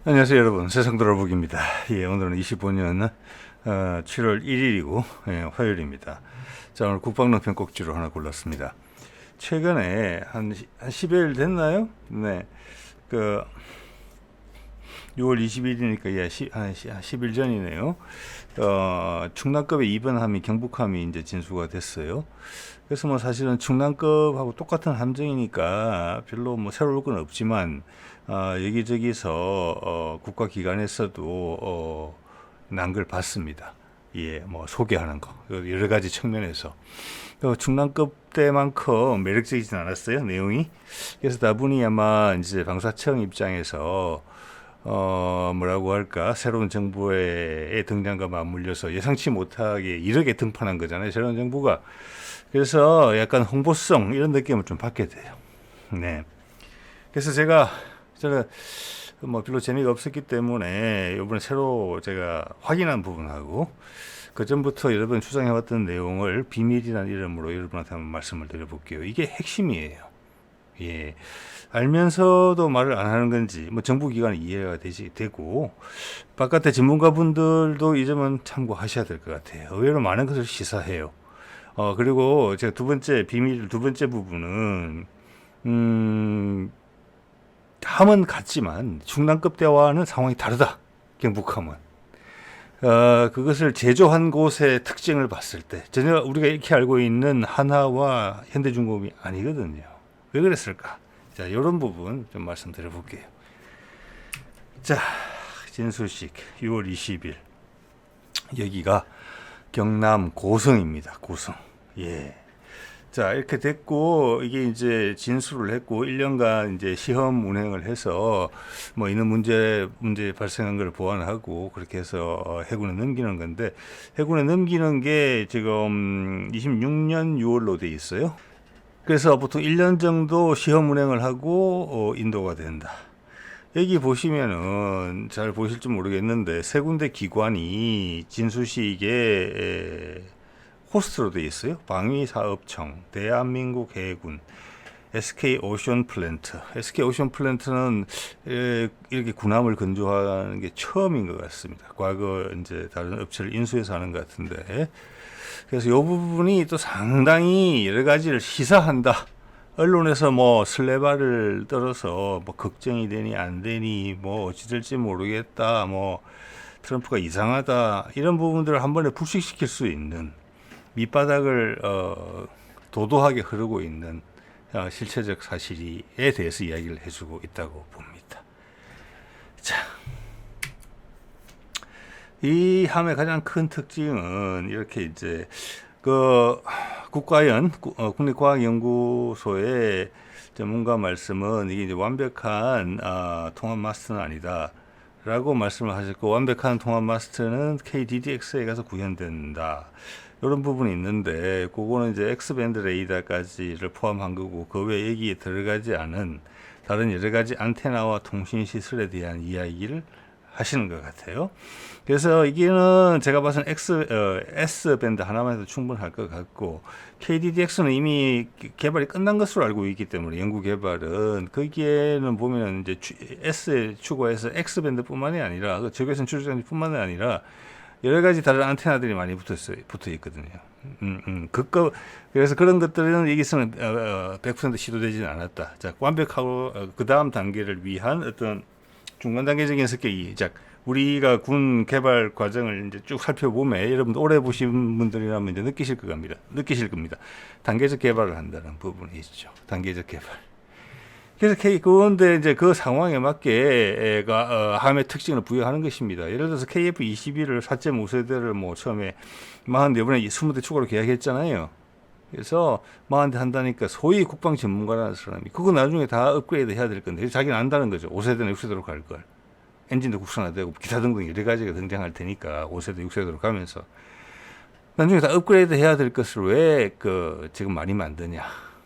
안녕하세요 여러분, 세상돌아보기입니다. 예, 오늘은 25년 7월 1일이고 화요일입니다. 자, 오늘 국방론편 꼭지로 하나 골랐습니다. 최근에 한 10일 됐나요? 네, 그 6월 20일이니까 한 10일 전이네요. 충남급의 2번 함이 경북함이 이제 진수가 됐어요. 그래서 뭐 사실은 충남급하고 똑같은 함정이니까 별로 뭐 새로울 건 없지만 여기저기서 국가기관에서도 난 걸 봤습니다. 예, 뭐 소개하는 거 여러 가지 측면에서 충남급 때만큼 매력적이진 않았어요, 내용이. 그래서 다분히 아마 이제 방사청 입장에서 뭐라고 할까, 새로운 정부의 등장과 맞물려서 예상치 못하게 이렇게 등판한 거잖아요, 새로운 정부가. 그래서 약간 홍보성 이런 느낌을 좀 받게 돼요. 네. 그래서 저는 뭐 별로 재미가 없었기 때문에 이번에 새로 제가 확인한 부분하고 그 전부터 여러 번 주장해왔던 내용을 비밀이라는 이름으로 여러분한테 한번 말씀을 드려볼게요. 이게 핵심이에요. 예. 알면서도 말을 안 하는 건지 뭐 정부기관이 이해가 되고 바깥의 전문가분들도 이 점은 참고하셔야 될 것 같아요. 의외로 많은 것을 시사해요. 그리고 제가 두 번째 부분은 함은 같지만 충남급 대와는 상황이 다르다. 경북함은. 그것을 제조한 곳의 특징을 봤을 때 전혀 우리가 이렇게 알고 있는 한화와 현대중공업이 아니거든요. 왜 그랬을까? 자, 이런 부분 좀 말씀드려 볼게요. 자, 진수식 6월 20일. 여기가 경남 고성입니다. 고성. 예. 자, 이렇게 됐고, 이게 이제 진수를 했고, 1년간 이제 시험 운행을 해서, 뭐, 이런 문제 발생한 걸 보완하고, 그렇게 해서 해군에 넘기는 건데, 해군에 넘기는 게 지금 26년 6월로 돼 있어요. 그래서 보통 1년 정도 시험 운행을 하고, 인도가 된다. 여기 보시면은 잘 보실지 모르겠는데, 세 군데 기관이 진수식에 호스트로 되어 있어요. 방위사업청, 대한민국 해군, SK 오션 플랜트. SK 오션 플랜트는 이렇게 군함을 건조하는 게 처음인 것 같습니다. 과거 이제 다른 업체를 인수해서 하는 것 같은데, 그래서 이 부분이 또 상당히 여러 가지를 시사한다. 언론에서 뭐 설레발을 떨어서 뭐 걱정이 되니 안 되니 뭐 어찌 될지 모르겠다, 뭐 트럼프가 이상하다, 이런 부분들을 한 번에 불식시킬 수 있는, 밑바닥을 도도하게 흐르고 있는 실체적 사실에 대해서 이야기를 해주고 있다고 봅니다. 자, 이 함의 가장 큰 특징은 이렇게 이제 국립과학연구소의 전문가 말씀은 이게 이제 완벽한 통합 마스터는 아니다 라고 말씀을 하셨고, 완벽한 통합 마스터는 KDDX에 가서 구현된다, 이런 부분이 있는데, 그거는 이제 X밴드 레이더까지를 포함한 거고, 그 외에 여기에 들어가지 않은 다른 여러 가지 안테나와 통신 시설에 대한 이야기를 하시는 것 같아요. 그래서 이게는 제가 봐서는 S밴드 하나만 해도 충분할 것 같고, KDDX는 이미 개발이 끝난 것으로 알고 있기 때문에, 연구 개발은 거기에는 보면 이제 S에 추가해서 X밴드뿐만이 아니라 적외선 추적장치뿐만이 아니라 여러 가지 다른 안테나들이 많이 붙어 있거든요. 그래서 그런 것들은 여기서는 100% 시도되지는 않았다. 자, 완벽하고 그 다음 단계를 위한 어떤 중간 단계적인 습격이, 자, 우리가 군 개발 과정을 이제 쭉 살펴보면, 여러분들 오래 보신 분들이라면 이제 느끼실 겁니다. 단계적 개발을 한다는 부분이 있죠. 단계적 개발. 그래서 그런데 이제 그 상황에 맞게 함의 특징을 부여하는 것입니다. 예를 들어서 KF-21을 4.5세대를 뭐 처음에 40대, 이번에 20대 추가로 계약했잖아요. 그래서 40대 한다니까 소위 국방 전문가라는 사람이 그거 나중에 다 업그레이드 해야 될 건데, 자기는 안다는 거죠. 5세대나 6세대로 갈 걸. 엔진도 국산화되고 기타 등등 여러 가지가 등장할 테니까 5세대, 6세대로 가면서 나중에 다 업그레이드 해야 될 것을 왜 지금 많이 만드냐,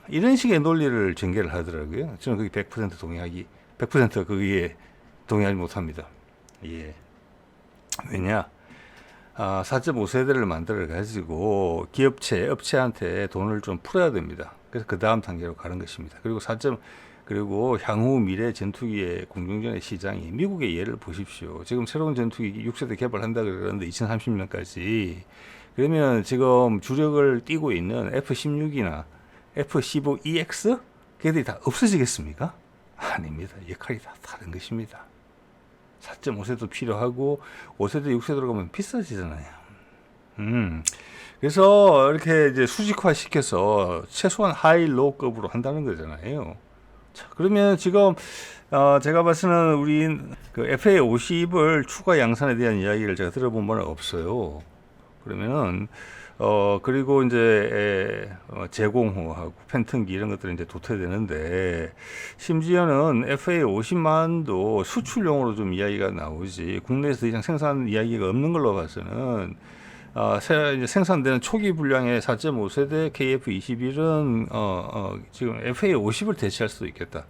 이런 식의 논리를 전개를 하더라고요. 저는 거기 100% 거기에 동의하지 못합니다. 예. 왜냐? 4.5세대를 만들어 가지고 업체한테 돈을 좀 풀어야 됩니다. 그래서 그 다음 단계로 가는 것입니다. 그리고 그리고 향후 미래 전투기의 공중전의 시장이 미국의 예를 보십시오. 지금 새로운 전투기 6세대 개발한다 그러는데 2030년까지 그러면 지금 주력을 띄고 있는 F-16이나 F-15EX 걔들이 다 없어지겠습니까? 아닙니다. 역할이 다 다른 것입니다. 4.5세도 필요하고 5세대, 6세대로 가면 비싸지잖아요. 그래서 이렇게 이제 수직화 시켜서 최소한 하이 로우급으로 한다는 거잖아요. 자, 그러면 지금 제가 봐서는 우리 그 FA50을 추가 양산에 대한 이야기를 제가 들어본 바는 없어요. 그러면은 그리고 이제 제공호하고 팬텀기 이런 것들이 이제 도태되는데 심지어는 FA50만도 수출용으로 좀 이야기가 나오지 국내에서 더 이상 생산 이야기가 없는 걸로 봐서는 이제 생산되는 초기 분량의 4.5세대 KF-21은 지금 FA50을 대체할 수도 있겠다.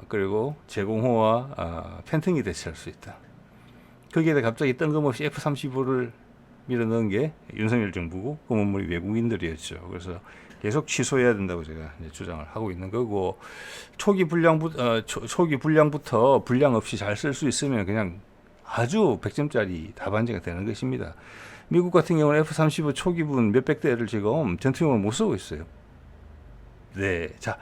그리고 제공호와 팬텀기 대체할 수 있다. 거기에다 갑자기 뜬금없이 F-35를 밀어넣은 게 윤석열 정부고 그 건물이 외국인들이었죠. 그래서 계속 취소해야 된다고 제가 이제 주장을 하고 있는 거고 초기 분량부터 분량 없이 잘 쓸 수 있으면 그냥 아주 100점짜리 답안지가 되는 것입니다. 미국 같은 경우는 F-35 초기분 몇백 대를 지금 전투용으로 못 쓰고 있어요. 네, 자,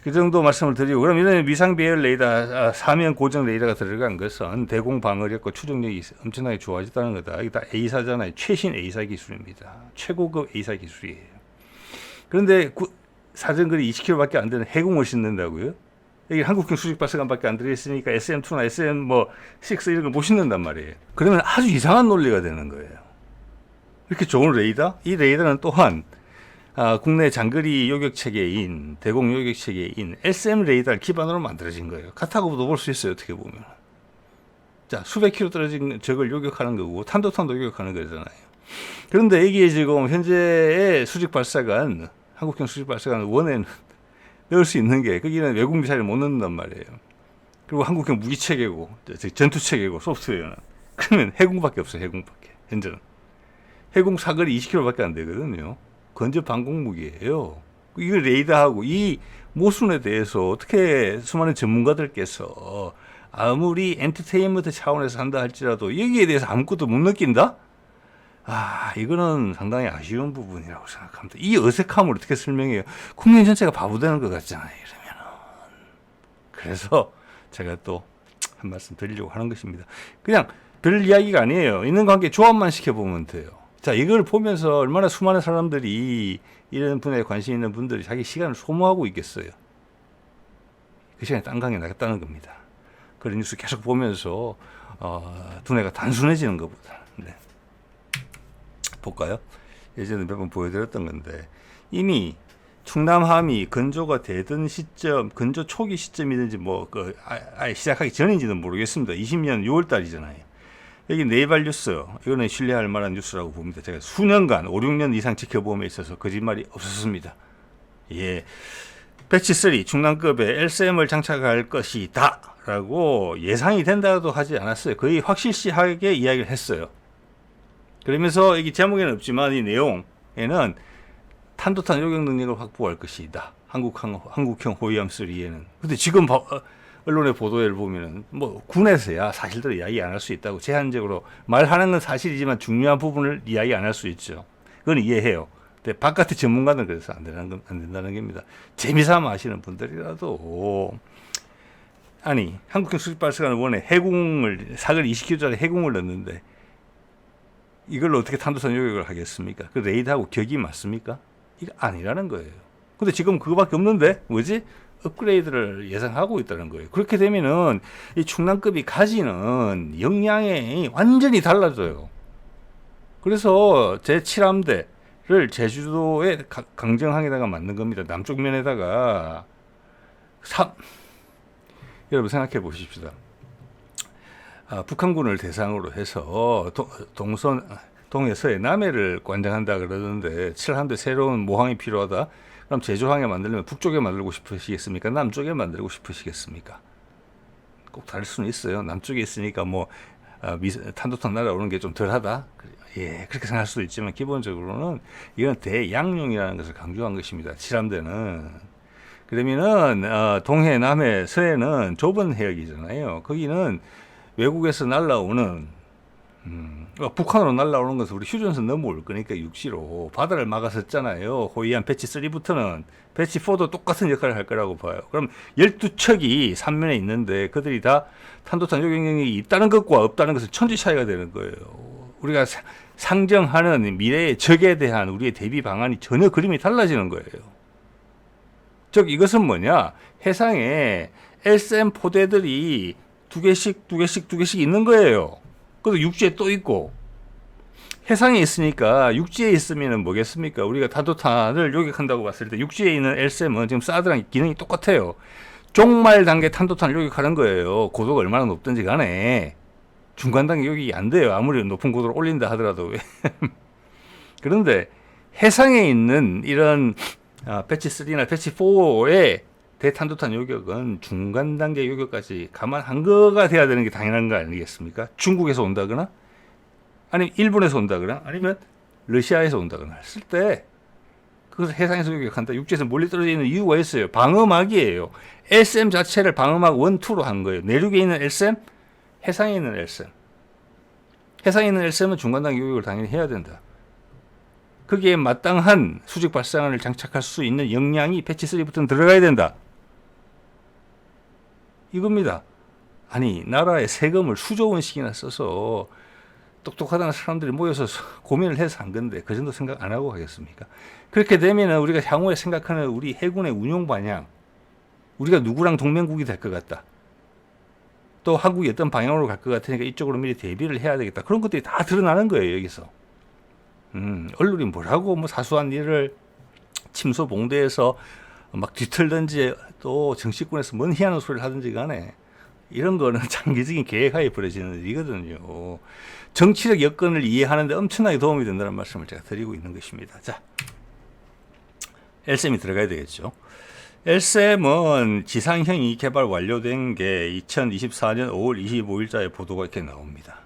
그 정도 말씀을 드리고 그럼 이런 위상 배열 레이더, 사면 고정 레이더가 들어간 것은 대공 방어력과 추적력이 엄청나게 좋아졌다는 거다. 이게 다 A사잖아요. 최신 A사 기술입니다. 최고급 A사 기술이에요. 그런데 사정거리 20km밖에 안 되는 해공을 싣는다고요? 여기 한국형 수직 발사관밖에 안 들어있으니까 SM2나 SM6 이런 거 못 싣는단 말이에요. 그러면 아주 이상한 논리가 되는 거예요. 이렇게 좋은 레이더? 이 레이더는 또한 국내 장거리 요격 체계인 대공 요격 체계인 SM 레이더를 기반으로 만들어진 거예요. 같다고도 볼 수 있어요. 어떻게 보면. 자, 수백 킬로 떨어진 적을 요격하는 거고 탄도탄도 요격하는 거잖아요. 그런데 이게 지금 현재의 수직 발사관, 한국형 수직 발사관 원에는 넣을 수 있는 게 거기는 외국 미사일을 못 넣는단 말이에요. 그리고 한국형 무기 체계고 전투 체계고 소프트웨어는 그러면 해군밖에 없어요. 해군밖에 현재는 해군 사거리 20km밖에 안 되거든요. 건조 방공 무기예요. 이 레이더하고 이 모순에 대해서 어떻게 수많은 전문가들께서 아무리 엔터테인먼트 차원에서 한다 할지라도 여기에 대해서 아무것도 못 느낀다? 이거는 상당히 아쉬운 부분이라고 생각합니다. 이 어색함을 어떻게 설명해요? 국민 전체가 바보 되는 것 같잖아요. 이러면은. 그래서 제가 또 한 말씀 드리려고 하는 것입니다. 그냥 별 이야기가 아니에요. 있는 관계 조합만 시켜보면 돼요. 자, 이걸 보면서 얼마나 수많은 사람들이 이런 분야에 관심 있는 분들이 자기 시간을 소모하고 있겠어요. 그 시간에 딴 강에 나갔다는 겁니다. 그런 뉴스 계속 보면서 두뇌가 단순해지는 것보다. 네. 볼까요? 예전에 몇 번 보여드렸던 건데 이미 충남 함이 건조가 되던 시점, 건조 초기 시점이든지 아예 시작하기 전인지는 모르겠습니다. 20년 6월 달이잖아요. 여기 네이발 뉴스, 이거는 신뢰할 만한 뉴스라고 봅니다. 제가 수년간, 5, 6년 이상 지켜봄에 있어서 거짓말이 없었습니다. 예. 배치 3, 중량급의 LCM을 장착할 것이다. 라고 예상이 된다고도 하지 않았어요. 거의 확실시하게 이야기를 했어요. 그러면서 이게 제목에는 없지만 이 내용에는 탄도탄 요격 능력을 확보할 것이다. 한국형 호위함 3에는. 근데 지금 언론의 보도를 보면은 군에서야 사실대로 이야기 안 할 수 있다고 제한적으로 말하는 건 사실이지만 중요한 부분을 이야기 안 할 수 있죠. 그건 이해해요. 근데 바깥의 전문가는 그래서 안 된다는 겁니다. 재미삼아 하시는 분들이라도 한국형 수직발사관을 원해 해궁을 사거리 20km짜리 해궁을 넣는데 이걸로 어떻게 탄도탄 요격을 하겠습니까? 그 레이더하고 격이 맞습니까? 이거 아니라는 거예요. 근데 지금 그거밖에 없는데 뭐지? 업그레이드를 예상하고 있다는 거예요. 그렇게 되면은 이 충남급이 가지는 역량이 완전히 달라져요. 그래서 제7함대를 제주도의 강정항에다가 만든 겁니다. 남쪽 면에다가 여러분 생각해 보십시다. 북한군을 대상으로 해서 동해서해 남해를 관장한다 그러는데 7함대 새로운 모항이 필요하다. 그럼 제주항에 만들려면 북쪽에 만들고 싶으시겠습니까? 남쪽에 만들고 싶으시겠습니까? 꼭 다를 수는 있어요. 남쪽에 있으니까 탄도탄 날아오는 게 좀 덜하다. 예, 그렇게 생각할 수도 있지만 기본적으로는 이건 대양용이라는 것을 강조한 것입니다. 7함대는. 그러면은 동해, 남해, 서해는 좁은 해역이잖아요. 거기는 외국에서 날라오는 북한으로 날라오는 것은 우리 휴전선 넘어올 거니까 육지로 바다를 막았었잖아요. 호위한 배치 3부터는 배치 4도 똑같은 역할을 할 거라고 봐요. 그럼 12척이 삼면에 있는데 그들이 다 탄도탄 요격능력이 있다는 것과 없다는 것은 천지 차이가 되는 거예요. 우리가 상정하는 미래의 적에 대한 우리의 대비 방안이 전혀 그림이 달라지는 거예요. 즉 이것은 뭐냐? 해상에 LSM 포대들이 두 개씩 있는 거예요. 그래도 육지에 또 있고, 해상에 있으니까 육지에 있으면 뭐겠습니까? 우리가 탄도탄을 요격한다고 봤을 때 육지에 있는 LSM은 지금 사드랑 기능이 똑같아요. 종말 단계 탄도탄을 요격하는 거예요. 고도가 얼마나 높든지 간에. 중간 단계 요격이 안 돼요. 아무리 높은 고도로 올린다 하더라도. 그런데 해상에 있는 이런 배치 3나 배치 4의 대탄도탄 요격은 중간 단계 요격까지 감안한 거가 돼야 되는 게 당연한 거 아니겠습니까? 중국에서 온다거나 아니면 일본에서 온다거나 아니면 러시아에서 온다거나 했을 때 그것을 해상에서 요격한다. 육지에서 멀리 떨어져 있는 이유가 있어요. 방어막이에요. LSM 자체를 방어막 1, 2로 한 거예요. 내륙에 있는 LSM, 해상에 있는 LSM. 해상에 있는 LSM은 중간 단계 요격을 당연히 해야 된다. 거기에 마땅한 수직 발사관을 장착할 수 있는 역량이 배치 3부터는 들어가야 된다. 이겁니다. 아니 나라의 세금을 수조 원씩이나 써서 똑똑하다는 사람들이 모여서 고민을 해서 한 건데 그 정도 생각 안 하고 가겠습니까? 그렇게 되면 우리가 향후에 생각하는 우리 해군의 운용 방향, 우리가 누구랑 동맹국이 될 것 같다. 또 한국이 어떤 방향으로 갈 것 같으니까 이쪽으로 미리 대비를 해야 되겠다. 그런 것들이 다 드러나는 거예요, 여기서. 언론이 뭐라고 뭐 사소한 일을 침소 봉대에서 막 뒤틀든지 또 정치권에서 뭔 희한한 소리를 하든지 간에 이런 거는 장기적인 계획하에 벌어지는 일이거든요. 정치적 여건을 이해하는데 엄청나게 도움이 된다는 말씀을 제가 드리고 있는 것입니다. 자, LSM이 들어가야 되겠죠. LSM은 지상형이 개발 완료된 게 2024년 5월 25일자에 보도가 이렇게 나옵니다.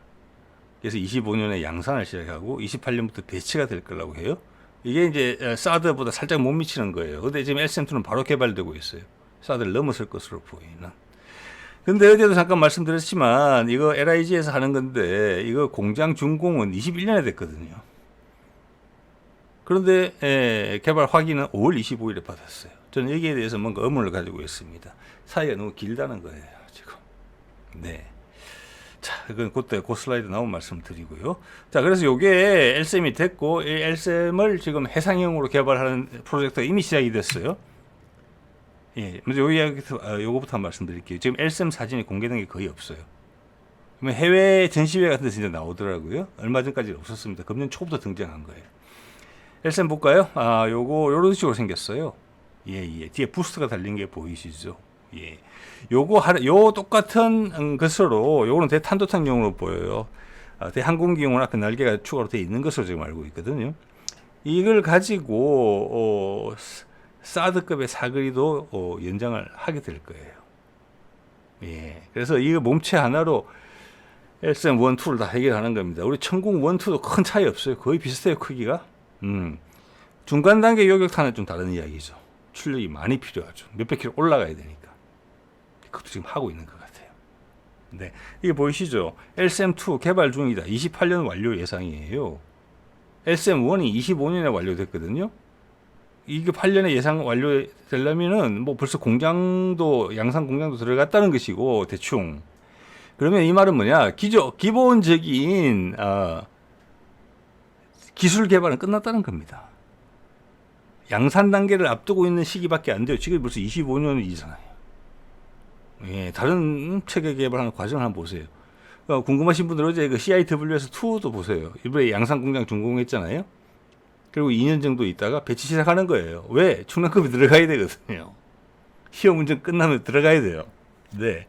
그래서 25년에 양산을 시작하고 28년부터 배치가 될 거라고 해요. 이게 이제 사드보다 살짝 못 미치는 거예요. 근데 지금 LSM2는 바로 개발되고 있어요. 사드를 넘어설 것으로 보이는. 근데 어제도 잠깐 말씀드렸지만 이거 LIG에서 하는 건데 이거 공장 준공은 21년에 됐거든요. 그런데 개발 확인은 5월 25일에 받았어요. 저는 여기에 대해서 뭔가 의문을 가지고 있습니다. 사이가 너무 길다는 거예요, 지금. 네. 자, 이건 그때 그 슬라이드 나온 말씀 드리고요. 자, 그래서 요게 LSM이 됐고, 이 LSM을 지금 해상형으로 개발하는 프로젝트가 이미 시작이 됐어요. 예, 먼저 요거부터 한 말씀 드릴게요. 지금 LSM 사진이 공개된 게 거의 없어요. 해외 전시회 같은 데서 이제 나오더라고요. 얼마 전까지는 없었습니다. 금년 초부터 등장한 거예요. LSM 볼까요? 요런 식으로 생겼어요. 예. 뒤에 부스트가 달린 게 보이시죠? 예. 요 똑같은 것으로, 요거는 대탄도탄용으로 보여요. 대항공기용은 앞에 날개가 추가로 되어 있는 것으로 지금 알고 있거든요. 이걸 가지고, 사드급의 사거리도 연장을 하게 될 거예요. 예. 그래서 이 몸체 하나로 LSM 1, 2를 다 해결하는 겁니다. 우리 천궁 1, 2도 큰 차이 없어요. 거의 비슷해요, 크기가. 중간 단계 요격탄은 좀 다른 이야기죠. 출력이 많이 필요하죠. 몇백 킬로 올라가야 되니까. 그것도 지금 하고 있는 것 같아요. 네. 이게 보이시죠? LSM2 개발 중이다. 28년 완료 예상이에요. LSM1이 25년에 완료됐거든요. 이게 8년에 예상 완료되려면은 뭐 벌써 공장도, 양산 공장도 들어갔다는 것이고, 대충. 그러면 이 말은 뭐냐? 기본적인, 기술 개발은 끝났다는 겁니다. 양산 단계를 앞두고 있는 시기밖에 안 돼요. 지금 벌써 25년이잖아요. 예, 다른 체계 개발하는 과정을 한번 보세요. 궁금하신 분들 어제 그 CIWS2도 보세요. 이번에 양산 공장 준공했잖아요. 그리고 2년 정도 있다가 배치 시작하는 거예요. 왜? 충남급이 들어가야 되거든요. 시험 운전 끝나면 들어가야 돼요. 네.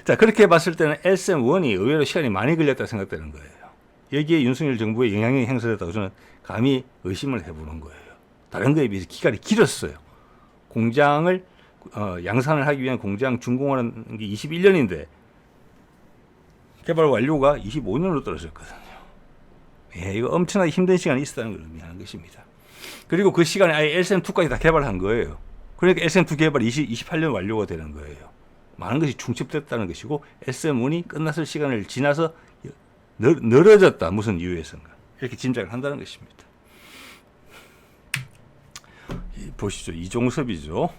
자, 그렇게 봤을 때는 LSM1이 의외로 시간이 많이 걸렸다 생각되는 거예요. 여기에 윤석열 정부의 영향력이 행사됐다고 저는 감히 의심을 해보는 거예요. 다른 거에 비해서 기간이 길었어요. 공장을 양산을 하기 위한 공장 준공하는 게 21년인데 개발 완료가 25년으로 떨어졌거든요. 예, 이거 엄청나게 힘든 시간이 있었다는 걸 의미하는 것입니다. 그리고 그 시간에 아예 LSM2까지 다 개발한 거예요. 그러니까 SM2 개발이 28년 완료가 되는 거예요. 많은 것이 중첩됐다는 것이고 SM1이 끝났을 시간을 지나서 늘어졌다. 무슨 이유에서인가. 이렇게 짐작을 한다는 것입니다. 보시죠. 이종섭이죠.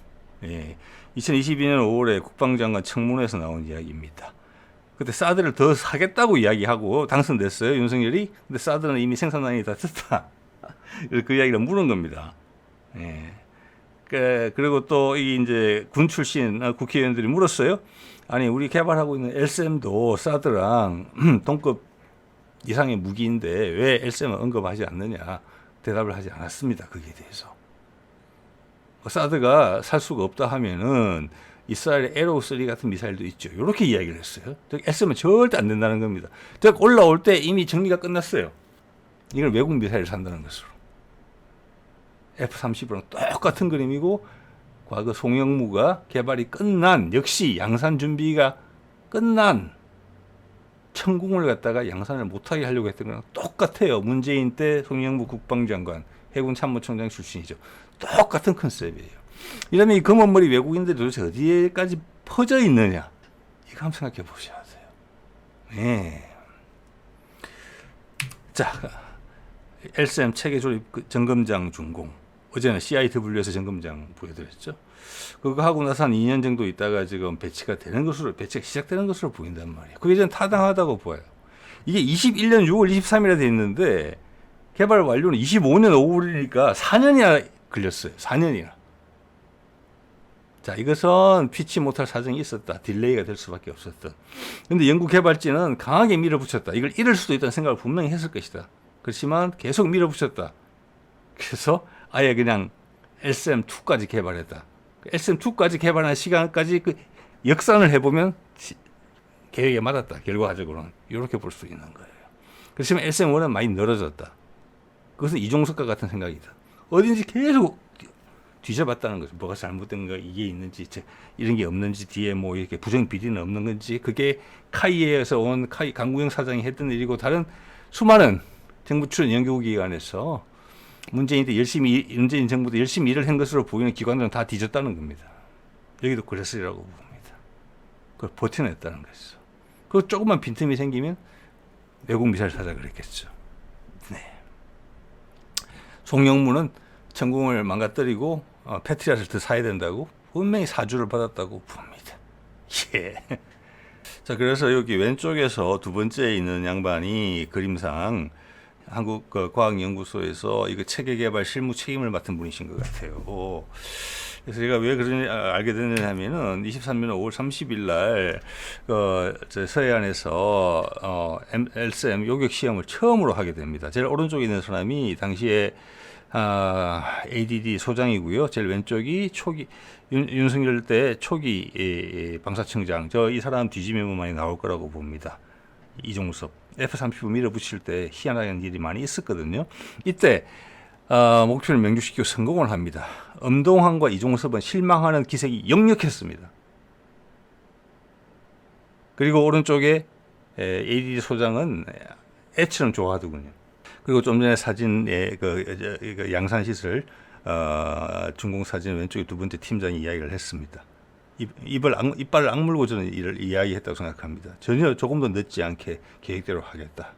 예. 2022년 5월에 국방장관 청문회에서 나온 이야기입니다. 그때 사드를 더 사겠다고 이야기하고 당선됐어요. 윤석열이. 근데 사드는 이미 생산량이 다 됐다. 그 이야기를 물은 겁니다. 예. 그리고 또 이제 군 출신 국회의원들이 물었어요. 아니 우리 개발하고 있는 LSM도 사드랑 동급 이상의 무기인데 왜 LSM을 언급하지 않느냐 대답을 하지 않았습니다. 거기에 대해서. 사드가 살 수가 없다 하면은 이스라엘의 에로우3 같은 미사일도 있죠. 이렇게 이야기를 했어요. LSM은 절대 안 된다는 겁니다. 올라올 때 이미 정리가 끝났어요. 이걸 외국 미사일을 산다는 것으로. F-35랑 똑같은 그림이고 과거 송영무가 개발이 끝난 역시 양산 준비가 끝난 천궁을 갖다가 양산을 못하게 하려고 했던 거랑 똑같아요. 문재인 때 송영무 국방장관 해군 참모총장 출신이죠. 똑같은 컨셉이에요. 이러면 이 검은머리 외국인들이 도대체 어디에까지 퍼져 있느냐 이거 한번 생각해 보셔야 돼요. 네. 자, LSM 체계 조립 점검장 준공. 어제는 CIW에서 점검장 보여드렸죠. 그거 하고 나서 한 2년 정도 있다가 지금 배치가 시작되는 것으로 보인단 말이에요. 그게 전 타당하다고 보여요. 이게 21년 6월 23일에 돼 있는데 개발 완료는 25년 5월이니까 4년이나 걸렸어요. 4년이나. 자, 이것은 피치 못할 사정이 있었다. 딜레이가 될 수밖에 없었던. 근데 연구 개발진은 강하게 밀어붙였다. 이걸 잃을 수도 있다는 생각을 분명히 했을 것이다. 그렇지만 계속 밀어붙였다. 그래서 아예 그냥 LSM2까지 개발했다. LSM2까지 개발한 시간까지 그 역산을 해보면 계획에 맞았다. 결과적으로는. 이렇게 볼 수 있는 거예요. 그렇지만 LSM1은 많이 늘어졌다. 그것은 이종석과 같은 생각이다. 어딘지 계속 뒤져봤다는 거죠. 뭐가 잘못된가, 이게 있는지, 이런 게 없는지, 뒤에 뭐 이렇게 부정 비리는 없는 건지, 그게 카이에서 온 강구영 사장이 했던 일이고, 다른 수많은 정부 출연 연구기관에서 문재인 정부 때 열심히 일을 한 것으로 보이는 기관들은 다 뒤졌다는 겁니다. 여기도 그랬으리라고 봅니다. 그걸 버텨냈다는 것이죠. 그리고 조금만 빈틈이 생기면 외국 미사일 사자 그랬겠죠. 네. 송영무는 천궁을 망가뜨리고 패트리엇을 더 사야 된다고 분명히 사주를 받았다고 봅니다. 예. 자, 그래서 여기 왼쪽에서 두 번째에 있는 양반이 그림상 한국과학연구소에서 이거 체계 개발 실무 책임을 맡은 분이신 것 같아요. 그래서 제가 왜 그런지 알게 됐느냐 하면은 23년 5월 30일 날 서해안에서 LSM 요격 시험을 처음으로 하게 됩니다. 제일 오른쪽에 있는 사람이 당시에 ADD 소장이고요. 제일 왼쪽이 초기 윤석열 때 초기 방사청장. 이 사람 뒤지면 많이 나올 거라고 봅니다. 이종섭. F-35 밀어붙일 때 희한한 일이 많이 있었거든요. 이때 목표를 명중시키고 성공을 합니다. 엄동환과 이종섭은 실망하는 기색이 역력했습니다. 그리고 오른쪽에 ADD 소장은 애처럼 좋아하더군요. 그리고 좀 전에 사진에 그 양산시설 준공 사진 왼쪽에 두 번째 팀장이 이야기를 했습니다. 이빨을 악물고 저는 이를 이야기했다고 생각합니다. 전혀 조금도 늦지 않게 계획대로 하겠다.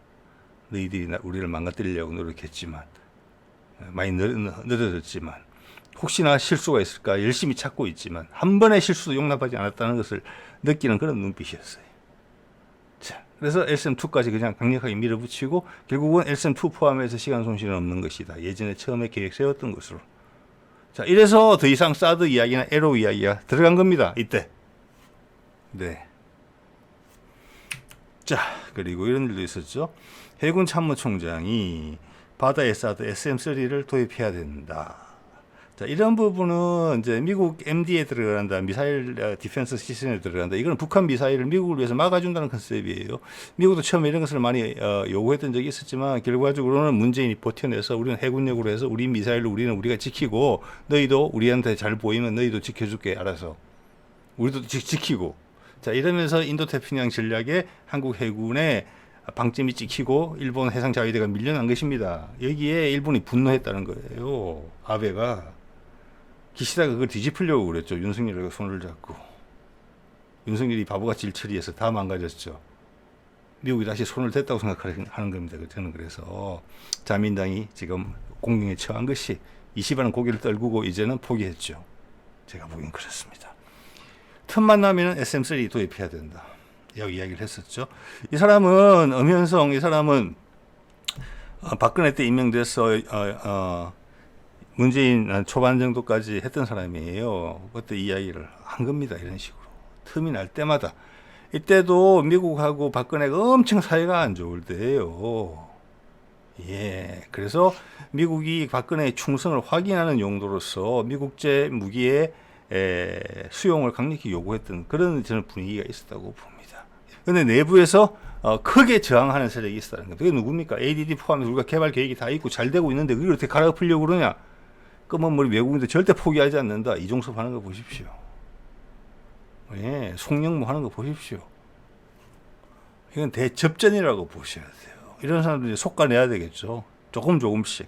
너희들이 우리를 망가뜨리려고 노력했지만 많이 늦어졌지만 혹시나 실수가 있을까 열심히 찾고 있지만 한 번의 실수도 용납하지 않았다는 것을 느끼는 그런 눈빛이었어요. 자, 그래서 LSM2까지 그냥 강력하게 밀어붙이고 결국은 LSM2 포함해서 시간 손실은 없는 것이다. 예전에 처음에 계획 세웠던 것으로. 자, 이래서 더 이상 사드 이야기나 에로 이야기가 들어간 겁니다. 이때. 네. 자, 그리고 이런 일도 있었죠. 해군 참모총장이 바다의 사드 SM3를 도입해야 된다. 자, 이런 부분은 이제 미국 MD에 들어간다, 미사일 디펜스 시스템에 들어간다. 이거는 북한 미사일을 미국을 위해서 막아준다는 컨셉이에요. 미국도 처음에 이런 것을 많이 요구했던 적이 있었지만 결과적으로는 문재인이 버텨내서 우리는 해군력으로 해서 우리 미사일을 우리가 지키고 너희도 우리한테 잘 보이면 너희도 지켜줄게 알아서. 우리도 지키고. 자, 이러면서 인도태평양 전략에 한국 해군의 방점이 찍히고 일본 해상자위대가 밀려난 것입니다. 여기에 일본이 분노했다는 거예요. 아베가. 기시다가 그걸 뒤집으려고 그랬죠. 윤석열과 손을 잡고. 윤석열이 바보같이 일 처리해서 다 망가졌죠. 미국이 다시 손을 댔다고 생각하는 겁니다. 저는 그래서 자민당이 지금 공경에 처한 것이 이 시반은 고개를 떨구고 이제는 포기했죠. 제가 보기엔 그렇습니다. 틈만 나면 SM3 도입해야 된다. 이야기를 했었죠. 이 사람은 엄현성, 이 사람은 박근혜 때 임명돼서 문재인 초반 정도까지 했던 사람이에요. 그때 이야기를 한 겁니다. 이런 식으로. 틈이 날 때마다. 이때도 미국하고 박근혜가 엄청 사이가 안 좋을 때예요. 예. 그래서 미국이 박근혜의 충성을 확인하는 용도로서 미국제 무기의 수용을 강력히 요구했던 그런 저는 분위기가 있었다고 봅니다. 그런데 내부에서 크게 저항하는 세력이 있었다는 겁니다. 그게 누굽니까? ADD 포함해서 우리가 개발 계획이 다 있고 잘 되고 있는데 그걸 어떻게 갈아엎으려고 그러냐? 그러면 우리 외국인들 절대 포기하지 않는다. 이종섭 하는 거 보십시오. 예, 송영무 하는 거 보십시오. 이건 대접전이라고 보셔야 돼요. 이런 사람들이 속가내야 되겠죠. 조금씩.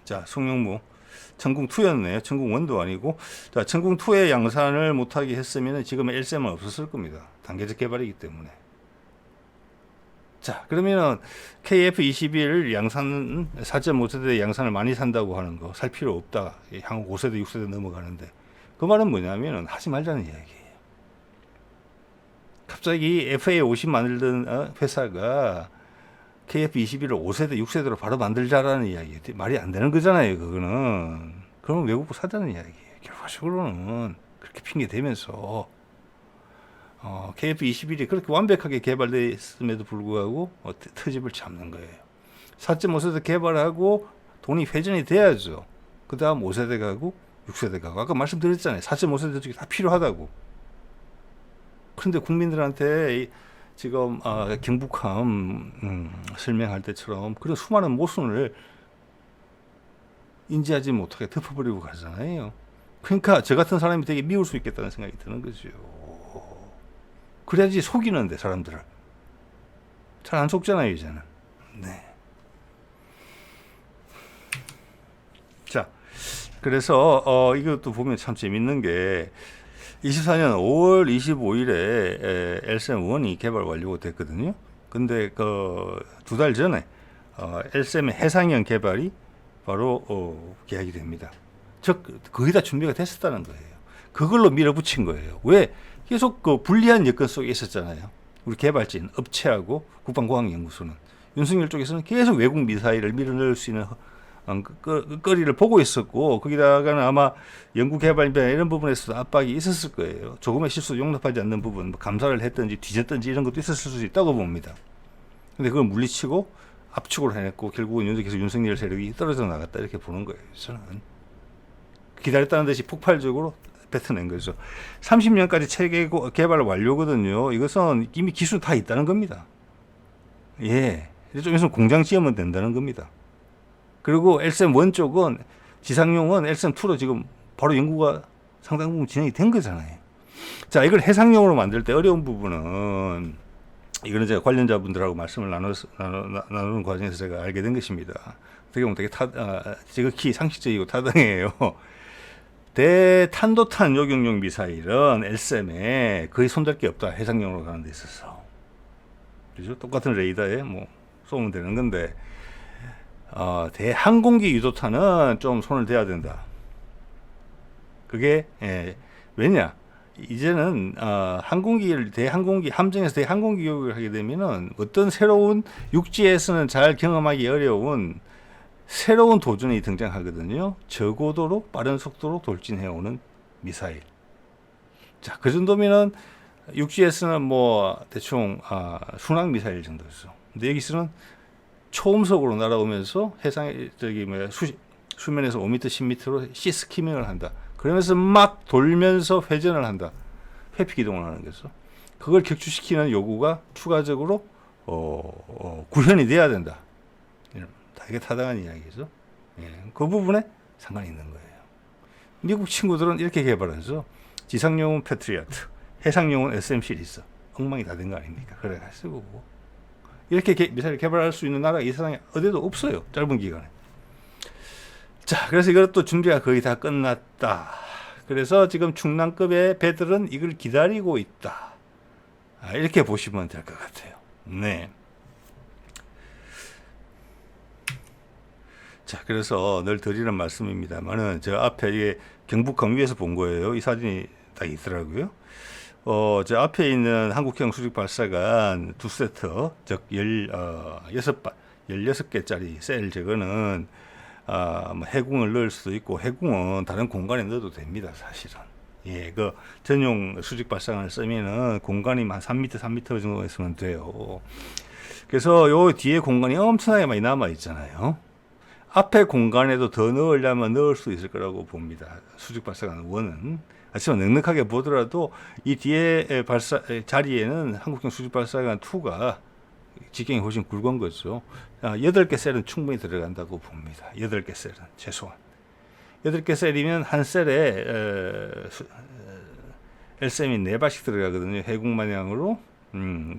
자, 송영무. 천궁2였네요. 천궁1도 아니고. 자, 천궁2의 양산을 못하게 했으면 지금 LCM은 없었을 겁니다. 단계적 개발이기 때문에. 자, 그러면은 KF-21 양산, 4.5세대 양산을 많이 산다고 하는 거 살 필요 없다. 향후 5세대, 6세대 넘어가는데. 그 말은 뭐냐면은 하지 말자는 이야기예요. 갑자기 FA50 만들던 회사가 KF-21을 5세대, 6세대로 바로 만들자라는 이야기예요. 말이 안 되는 거잖아요, 그거는. 그러면 외국고 사자는 이야기예요. 결과적으로는 그렇게 핑계 대면서 KF-21이 그렇게 완벽하게 개발됐음에도 불구하고 트집을 잡는 거예요. 4.5세대 개발하고 돈이 회전이 돼야죠. 그 다음 5세대 가고 6세대 가고 아까 말씀드렸잖아요. 4.5세대 쪽이 다 필요하다고. 그런데 국민들한테 지금 경북함 설명할 때처럼 그런 수많은 모순을 인지하지 못하게 덮어버리고 가잖아요. 그러니까 저 같은 사람이 되게 미울 수 있겠다는 생각이 드는 거죠. 그래야지 속이는데 사람들을. 잘 안 속잖아요 이제는. 네. 자, 그래서 이것도 보면 참 재밌는 게 24년 5월 25일에 LSM1이 개발 완료가 됐거든요. 근데 두 달 전에 LSM의 해상형 개발이 바로 계약이 됩니다. 즉 거의 다 준비가 됐었다는 거예요. 그걸로 밀어붙인 거예요. 왜? 계속 그 불리한 여건 속에 있었잖아요. 우리 개발진 업체하고 국방과학연구소는 윤석열 쪽에서는 계속 외국 미사일을 밀어넣을 수 있는 거리를 보고 있었고 거기다가는 아마 연구개발이나 이런 부분에서도 압박이 있었을 거예요. 조금의 실수 용납하지 않는 부분, 뭐 감사를 했든지 뒤졌든지 이런 것도 있었을 수 있다고 봅니다. 근데 그걸 물리치고 압축을 해냈고 결국은 계속 윤석열 세력이 떨어져 나갔다 이렇게 보는 거예요. 저는 기다렸다는 듯이 폭발적으로 뱉어낸 거죠. 30년까지 체계 개발 완료거든요. 이것은 이미 기술 다 있다는 겁니다. 예, 좀 있으면 공장 지으면 된다는 겁니다. 그리고 LSM1 쪽은 지상용은 LSM2로 지금 바로 연구가 상당 부분 진행이 된 거잖아요. 자, 이걸 해상용으로 만들 때 어려운 부분은 이거는 제가 관련자분들하고 말씀을 나누는 과정에서 제가 알게 된 것입니다. 어떻게 보면 되게 지극히 상식적이고 타당해요. 대탄도탄 요격용 미사일은 LSM에 거의 손댈 게 없다. 해상용으로 가는 데 있어서. 그죠? 똑같은 레이더에 뭐 쏘면 되는 건데 대항공기 유도탄은 좀 손을 대야 된다. 그게 왜냐? 이제는 대항공기 함정에서 대항공기 교육을 하게 되면은 어떤 새로운 육지에서는 잘 경험하기 어려운 새로운 도전이 등장하거든요. 저고도로 빠른 속도로 돌진해오는 미사일. 자, 그 정도면은 육지에서는 뭐 대충 순항 미사일 정도죠. 근데 여기서는 초음속으로 날아오면서 해상에 수면에서 5m, 10m로 시스키밍을 한다. 그러면서 막 돌면서 회전을 한다. 회피 기동을 하는 거죠. 그걸 격추시키는 요구가 추가적으로 구현이 돼야 된다. 이게 타당한 이야기죠. 예, 그 부분에 상관이 있는 거예요. 미국 친구들은 이렇게 개발하죠. 지상용은 패트리어트, 해상용은 SM 시리즈. 엉망이 다 된 거 아닙니까? 그래가지고 이렇게 미사일 개발할 수 있는 나라가 이 세상에 어디도 없어요. 짧은 기간에. 자, 그래서 이것도 준비가 거의 다 끝났다. 그래서 지금 충남급의 배들은 이걸 기다리고 있다. 이렇게 보시면 될 것 같아요. 네. 자, 그래서 늘 드리는 말씀입니다만은 저 앞에 이게 경북 위에서 본 거예요. 이 사진이 딱 있더라고요. 저 앞에 있는 한국형 수직 발사관 두 세트, 즉 16개짜리 셀 저거는 뭐 해궁을 넣을 수도 있고 해궁은 다른 공간에 넣어도 됩니다, 사실은. 예, 그 전용 수직 발사관을 쓰면은 공간이 한 3m, 3m 정도 있으면 돼요. 그래서 요 뒤에 공간이 엄청나게 많이 남아 있잖아요. 앞에 공간에도 더 넣으려면 넣을 수 있을 거라고 봅니다. 수직 발사관 1은. 하지만 넉넉하게 보더라도 이 뒤에 자리에는 한국형 수직 발사관 2가 직경이 훨씬 굵은 거죠. 8개 셀은 충분히 들어간다고 봅니다. 8개 셀은 최소한. 8개 셀이면 한 셀에 LCM이 4발씩 들어가거든요. 해군 마냥으로.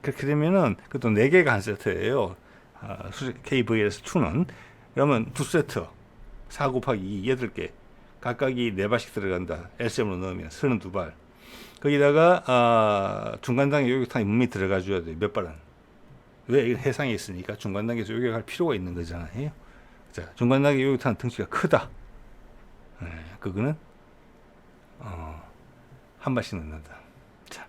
그렇게 되면은 그것도 4개가 한 세트예요. KVLS2는. 그러면 두 세트 4 곱하기 2 8개 각각이 4발씩 들어간다. LCM으로 넣으면 32발. 거기다가 중간단계 요격탄이 분명히 들어가 줘야 돼요. 몇 발은. 왜? 이건 해상에 있으니까 중간단계에서 요격할 필요가 있는 거잖아요. 자, 중간단계 요격탄 덩치가 크다. 네, 그거는 한 발씩 넣는다. 자,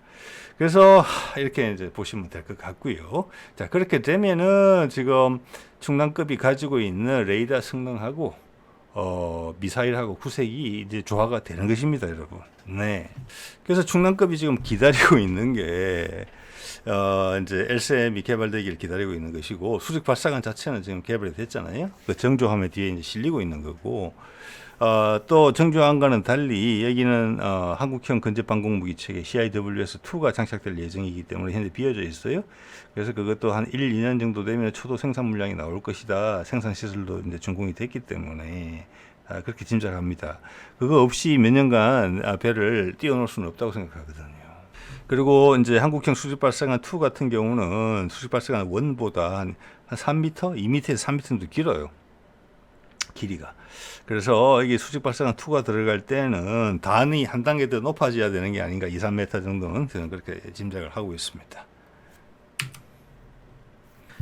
그래서 이렇게 이제 보시면 될 것 같고요. 자, 그렇게 되면은 지금 충남급이 가지고 있는 레이더 성능하고 미사일하고 구색이 이제 조화가 되는 것입니다, 여러분. 네. 그래서 충남급이 지금 기다리고 있는 게 이제 LCM이 개발되기를 기다리고 있는 것이고 수직 발사관 자체는 지금 개발이 됐잖아요. 그 정조함에 뒤에 이제 실리고 있는 거고. 또 정조함과는 달리 여기는 한국형 근접방공무기 체계 CIWS-2가 장착될 예정이기 때문에 현재 비어져 있어요. 그래서 그것도 한 1, 2년 정도 되면 초도 생산 물량이 나올 것이다. 생산 시설도 이제 준공이 됐기 때문에 그렇게 짐작합니다. 그거 없이 몇 년간 배를 띄워놓을 수는 없다고 생각하거든요. 그리고 이제 한국형 수직발사관 2 같은 경우는 수직발사관 1보다 한 3m, 2m에서 3m 정도 길어요. 길이가. 그래서 이게 수직발사관 2가 들어갈 때는 단이 한 단계 더 높아져야 되는 게 아닌가, 2, 3m 정도는 저는 그렇게 짐작을 하고 있습니다.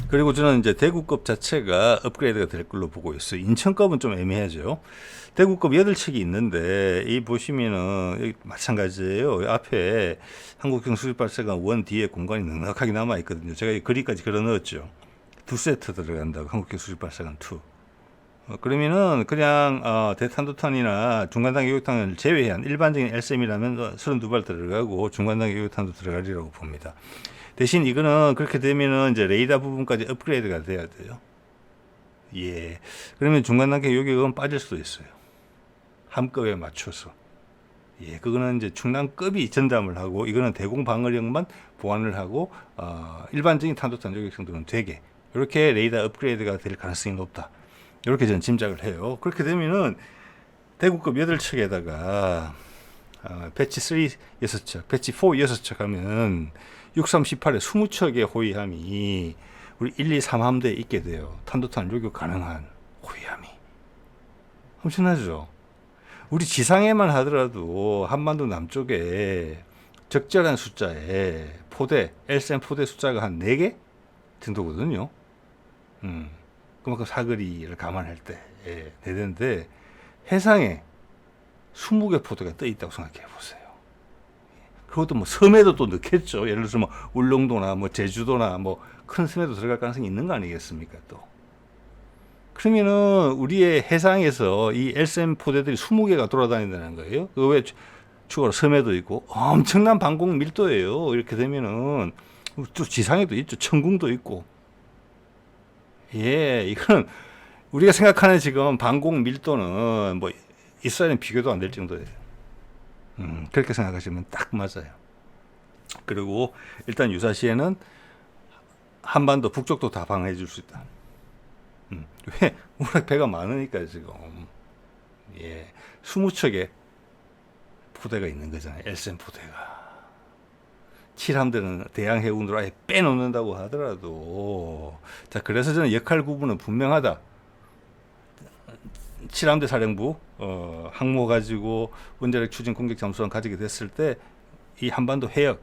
그리고 저는 이제 대구급 자체가 업그레이드가 될 걸로 보고 있어요. 인천급은 좀 애매하죠. 대구급 8척이 있는데 이 보시면은 여기 마찬가지예요. 앞에 한국형 수직발사관 1 뒤에 공간이 넉넉하게 남아 있거든요. 제가 이 거리까지 걸어 넣었죠. 두 세트 들어간다고 한국형 수직발사관 2. 그러면은 그냥 대탄도탄이나 중간단계 요격탄을 제외한 일반적인 LCM이라면 32발 들어가고 중간단계 요격탄도 들어가리라고 봅니다. 대신 이거는 그렇게 되면은 이제 레이더 부분까지 업그레이드가 돼야 돼요. 예. 그러면 중간단계 요격은 빠질 수도 있어요. 함급에 맞춰서. 예. 그거는 이제 충남급이 전담을 하고 이거는 대공 방어력만 보완을 하고 일반적인 탄도탄 요격 정도는 되게 이렇게 레이더 업그레이드가 될 가능성이 높다. 이렇게 저는 짐작을 해요. 그렇게 되면은 대구급 8척에다가 배치 3 6척, 배치 4 6척 하면 63, 18에 20척의 호위함이 우리 1, 2, 3함대에 있게 돼요. 탄도탄 요격 가능한 호위함이. 엄청나죠? 우리 지상에만 하더라도 한반도 남쪽에 적절한 숫자의 포대, LCM 포대 숫자가 한 4개 정도거든요. 그만큼 사거리를 감안할 때 되는데 해상에 20개 포대가 떠 있다고 생각해 보세요. 그것도 뭐 섬에도 또 넣겠죠. 예를 들어서 뭐 울릉도나 뭐 제주도나 뭐 큰 섬에도 들어갈 가능성이 있는 거 아니겠습니까? 또 그러면은 우리의 해상에서 이 LCM 포대들이 20개가 돌아다닌다는 거예요. 그 외에 추가로 섬에도 있고 엄청난 방공 밀도예요. 이렇게 되면은 또 지상에도 있죠. 천궁도 있고. 예, 이건 우리가 생각하는 지금 방공 밀도는 뭐 이스라엘은 비교도 안 될 정도예요. 그렇게 생각하시면 딱 맞아요. 그리고 일단 유사시에는 한반도 북쪽도 다 방어해 줄 수 있다. 왜? 워낙 배가 많으니까 지금. 예, 20척의 포대가 있는 거잖아요. LCM 포대가. 7함대는 대양해군으로 아예 빼놓는다고 하더라도 자, 그래서 저는 역할 구분은 분명하다. 칠함대 사령부 항모 가지고 원자력 추진 공격 잠수함 가지게 됐을 때 이 한반도 해역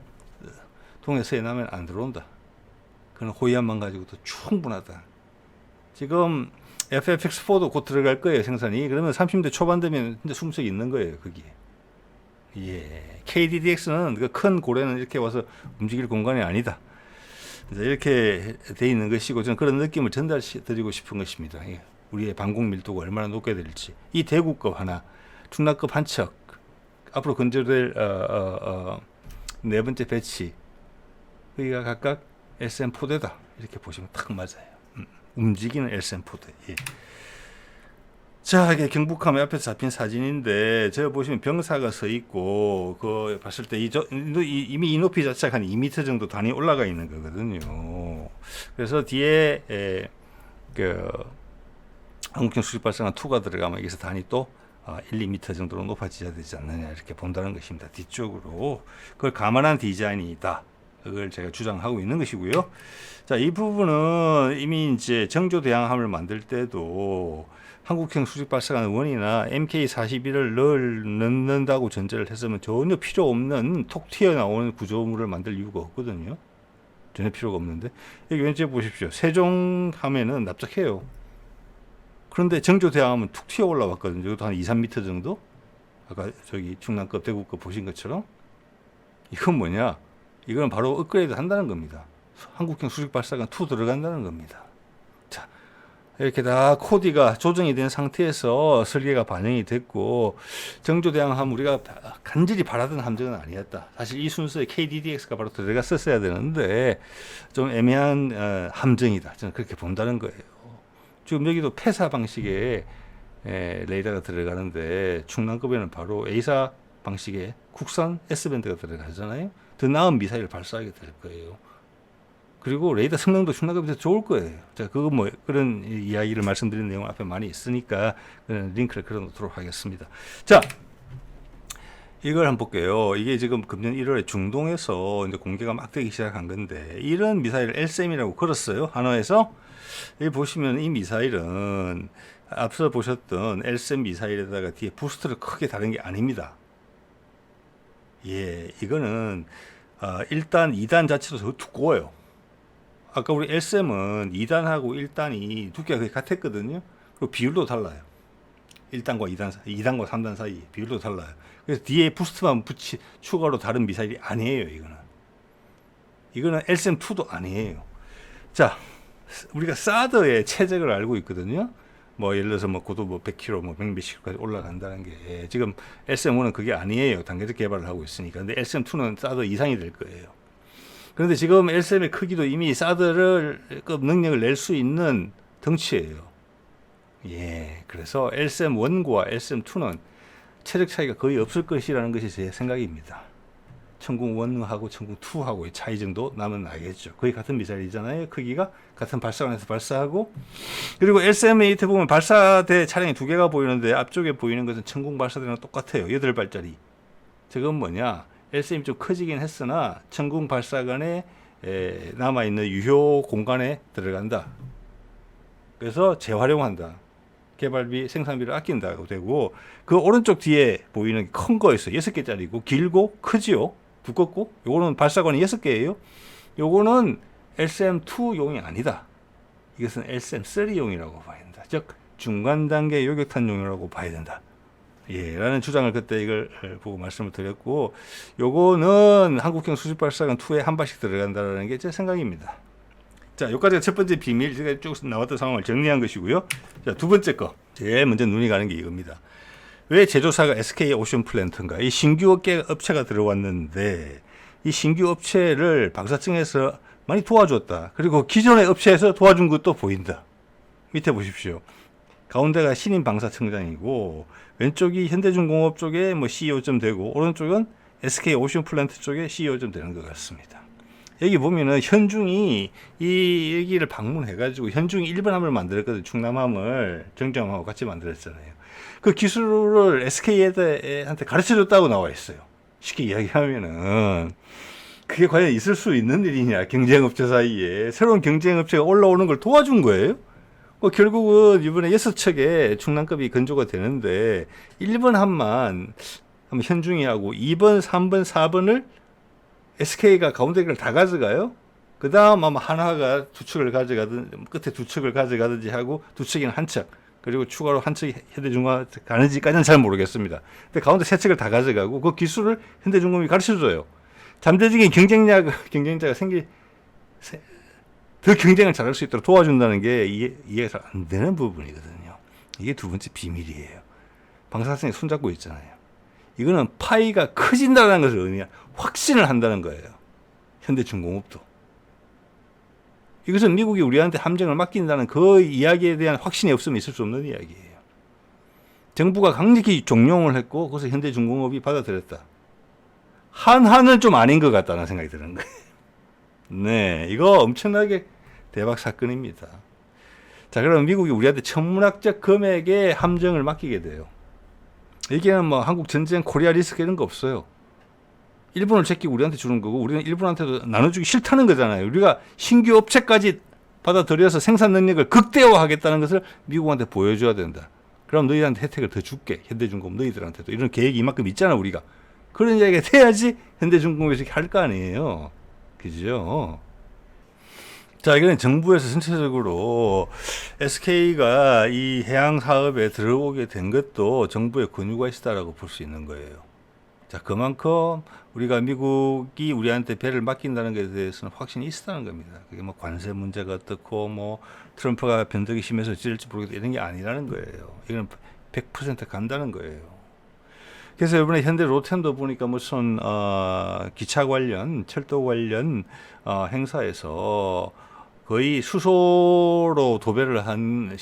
동해서해 남면 안 들어온다. 그건 호위함만 가지고도 충분하다. 지금 FFX4도 곧 들어갈 거예요, 생산이. 그러면 30대 초반 되면 진짜 숨석이 있는 거예요, 거기에. 예. KDDX는 그 큰 고래는 이렇게 와서 움직일 공간이 아니다. 이렇게 돼 있는 것이고, 저는 그런 느낌을 전달드리고 싶은 것입니다. 예. 우리의 방공 밀도가 얼마나 높게 될지. 이 대구급 하나, 충남급 한 척, 앞으로 건조될 네 번째 배치, 여기가 각각 SM4대다. 이렇게 보시면 딱 맞아요. 움직이는 SM4대. 예. 자, 이게 경북함의 앞에서 잡힌 사진인데, 저 보시면 병사가 서 있고, 그 봤을 때 이미 이 높이 자체가 한 2m 정도 단위 올라가 있는 거거든요. 그래서 뒤에 그 한국형 수직발사관 2가 들어가면 여기서 단위 또 1, 2m 정도로 높아져야 되지 않느냐 이렇게 본다는 것입니다. 뒤쪽으로 그걸 감안한 디자인이다. 그걸 제가 주장하고 있는 것이고요. 자, 이 부분은 이미 이제 정조대항함을 만들 때도 한국형 수직발사관 1이나 MK41을 넣는다고 전제를 했으면 전혀 필요 없는 톡 튀어나오는 구조물을 만들 이유가 없거든요. 전혀 필요가 없는데 여기 왼쪽에 보십시오. 세종함에는 납작해요. 그런데 정조대항함은 툭 튀어 올라왔거든요. 이것도 한 2, 3m 정도? 아까 저기 충남급, 대구급 보신 것처럼. 이건 뭐냐? 이건 바로 업그레이드 한다는 겁니다. 한국형 수직발사관 2 들어간다는 겁니다. 자, 이렇게 다 코디가 조정이 된 상태에서 설계가 반영이 됐고, 정조대항함 우리가 간절히 바라던 함정은 아니었다. 사실 이 순서에 KDDX가 바로 들어갔었어야 되는데 좀 애매한 함정이다. 저는 그렇게 본다는 거예요. 지금 여기도 폐사 방식의 레이더가 들어가는데 충남급에는 바로 A사 방식의 국산 S밴드가 들어가잖아요. 더 나은 미사일을 발사하게 될 거예요. 그리고 레이더 성능도 충남급이 더 좋을 거예요. 자, 그거 뭐 그런 이야기를 말씀드린 내용 앞에 많이 있으니까 링크를 걸어놓도록 하겠습니다. 자, 이걸 한번 볼게요. 이게 지금 금년 1월에 중동에서 이제 공개가 막 되기 시작한 건데, 이런 미사일을 LSM이라고 걸었어요. 한화에서. 여기 보시면 이 미사일은 앞서 보셨던 LSM 미사일에다가 뒤에 부스트를 크게 다른 게 아닙니다. 예, 이거는 1단, 2단 자체도 더 두꺼워요. 아까 우리 LSM은 2단하고 1단이 두께가 거의 같았거든요. 그리고 비율도 달라요. 1단과 2단, 2단과 3단 사이 비율도 달라요. 그래서 뒤에 부스트만 추가로 다른 미사일이 아니에요, 이거는 LSM2도 아니에요. 자, 우리가 사드의 최적을 알고 있거든요. 뭐 예를 들어서 뭐 고도 뭐 100km, 뭐 100몇십까지 올라간다는 게, 지금 LSM1은 그게 아니에요. 단계적 개발을 하고 있으니까. 근데 LSM2는 사드 이상이 될 거예요. 그런데 지금 LSM의 크기도 이미 사드급 능력을 낼 수 있는 덩치예요. 예, 그래서 LSM1과 LSM2는 체력 차이가 거의 없을 것이라는 것이 제 생각입니다. 천궁1하고 천궁2하고의 차이 정도 나면 나겠죠. 거의 같은 미사일이잖아요. 크기가 같은 발사관에서 발사하고, 그리고 LSM-8 보면 발사대 차량이 두 개가 보이는데 앞쪽에 보이는 것은 천궁 발사대랑 똑같아요. 8발짜리. 저건 뭐냐? LSM이 좀 커지긴 했으나 천궁 발사관에 남아있는 유효 공간에 들어간다. 그래서 재활용한다. 개발비, 생산비를 아낀다고 되고, 그 오른쪽 뒤에 보이는 큰 거 있어요. 6개짜리고 길고 크지요. 두껍고. 요거는 발사관이 6개예요. 요거는 LSM2용이 아니다. 이것은 LSM3용이라고 봐야 된다. 즉 중간 단계 요격탄용이라고 봐야 된다. 예, 라는 주장을 그때 이걸 보고 말씀을 드렸고, 요거는 한국형 수직발사관 2에 한 발씩 들어간다는 게 제 생각입니다. 자, 여기까지가 첫 번째 비밀, 제가 쭉 나왔던 상황을 정리한 것이고요. 자, 두 번째 거, 제일 먼저 눈이 가는 게 이겁니다. 왜 제조사가 SK 오션 플랜트인가? 이 신규 업체가 들어왔는데, 이 신규 업체를 방사청에서 많이 도와줬다. 그리고 기존의 업체에서 도와준 것도 보인다. 밑에 보십시오. 가운데가 신임 방사청장이고, 왼쪽이 현대중공업 쪽에 뭐 CEO점 되고, 오른쪽은 SK 오션 플랜트 쪽에 CEO점 되는 것 같습니다. 여기 보면은 현중이 이 여기를 방문해가지고 현중이 1번함을 만들었거든요. 충남함을 정정함하고 같이 만들었잖아요. 그 기술을 SK한테 가르쳐줬다고 나와 있어요. 쉽게 이야기하면은 그게 과연 있을 수 있는 일이냐? 경쟁업체 사이에 새로운 경쟁업체가 올라오는 걸 도와준 거예요. 결국은 이번에 6척의 충남급이 건조가 되는데 1번 함만 한번 현중이하고 2번, 3번, 4번을 SK가 가운데 걸 다 가져가요. 그 다음 아마 하나가 두 척을 가져가든 끝에 두 척을 가져가든지 하고 두 척이는 한 척, 그리고 추가로 한 척이 현대중공업 가는지까지는 잘 모르겠습니다. 근데 가운데 세 척을 다 가져가고 그 기술을 현대중공업이 가르쳐줘요. 잠재적인 경쟁자가 더 경쟁을 잘할 수 있도록 도와준다는 게 이해가 잘 안 되는 부분이거든요. 이게 두 번째 비밀이에요. 방사선이 손잡고 있잖아요. 이거는 파이가 커진다는 것을 확신을 한다는 거예요. 현대중공업도. 이것은 미국이 우리한테 함정을 맡긴다는 그 이야기에 대한 확신이 없으면 있을 수 없는 이야기예요. 정부가 강력히 종용을 했고 그것을 현대중공업이 받아들였다. 한한은 좀 아닌 것 같다는 생각이 드는 거예요. 네, 이거 엄청나게 대박 사건입니다. 자, 그럼 미국이 우리한테 천문학적 금액의 함정을 맡기게 돼요. 여기에는 뭐 한국 전쟁, 코리아 리스크 이런 거 없어요. 일본을 제끼고 우리한테 주는 거고 우리는 일본한테도 나눠주기 싫다는 거잖아요. 우리가 신규 업체까지 받아들여서 생산 능력을 극대화하겠다는 것을 미국한테 보여줘야 된다. 그럼 너희한테 혜택을 더 줄게. 현대중공업 너희들한테도. 이런 계획이 이만큼 있잖아 우리가. 그런 이야기가 돼야지 현대중공업에서 이렇게 할 거 아니에요. 그죠? 자, 이거는 정부에서 전체적으로 SK가 이 해양 사업에 들어오게 된 것도 정부의 권유가 있다라고 볼 수 있는 거예요. 자, 그만큼 우리가 미국이 우리한테 배를 맡긴다는 것에 대해서는 확신이 있었다는 겁니다. 그게 뭐 관세 문제가 어떻고 뭐 트럼프가 변덕이 심해서 어찌될지 모르겠다 이런 게 아니라는 거예요. 이건 100% 간다는 거예요. 그래서 이번에 현대 로텐도 보니까 무슨 기차 관련, 철도 관련 행사에서 거의 수소로 도배를 한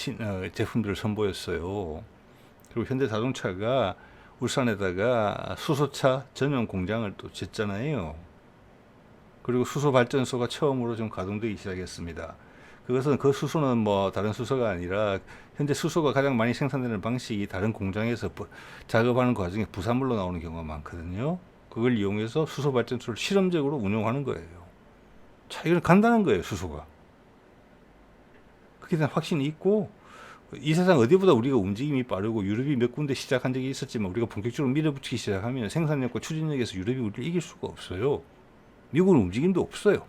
제품들을 선보였어요. 그리고 현대자동차가 울산에다가 수소차 전용 공장을 또 짓잖아요. 그리고 수소 발전소가 처음으로 좀 가동되기 시작했습니다. 그것은 그 수소는 뭐 다른 수소가 아니라 현재 수소가 가장 많이 생산되는 방식이 다른 공장에서 작업하는 과정에 부산물로 나오는 경우가 많거든요. 그걸 이용해서 수소 발전소를 실험적으로 운용하는 거예요. 자, 이건 간다는 거예요, 수소가. 그게 대한 확신이 있고 이 세상 어디보다 우리가 움직임이 빠르고 유럽이 몇 군데 시작한 적이 있었지만 우리가 본격적으로 밀어붙이기 시작하면 생산력과 추진력에서 유럽이 우리를 이길 수가 없어요. 미국은 움직임도 없어요.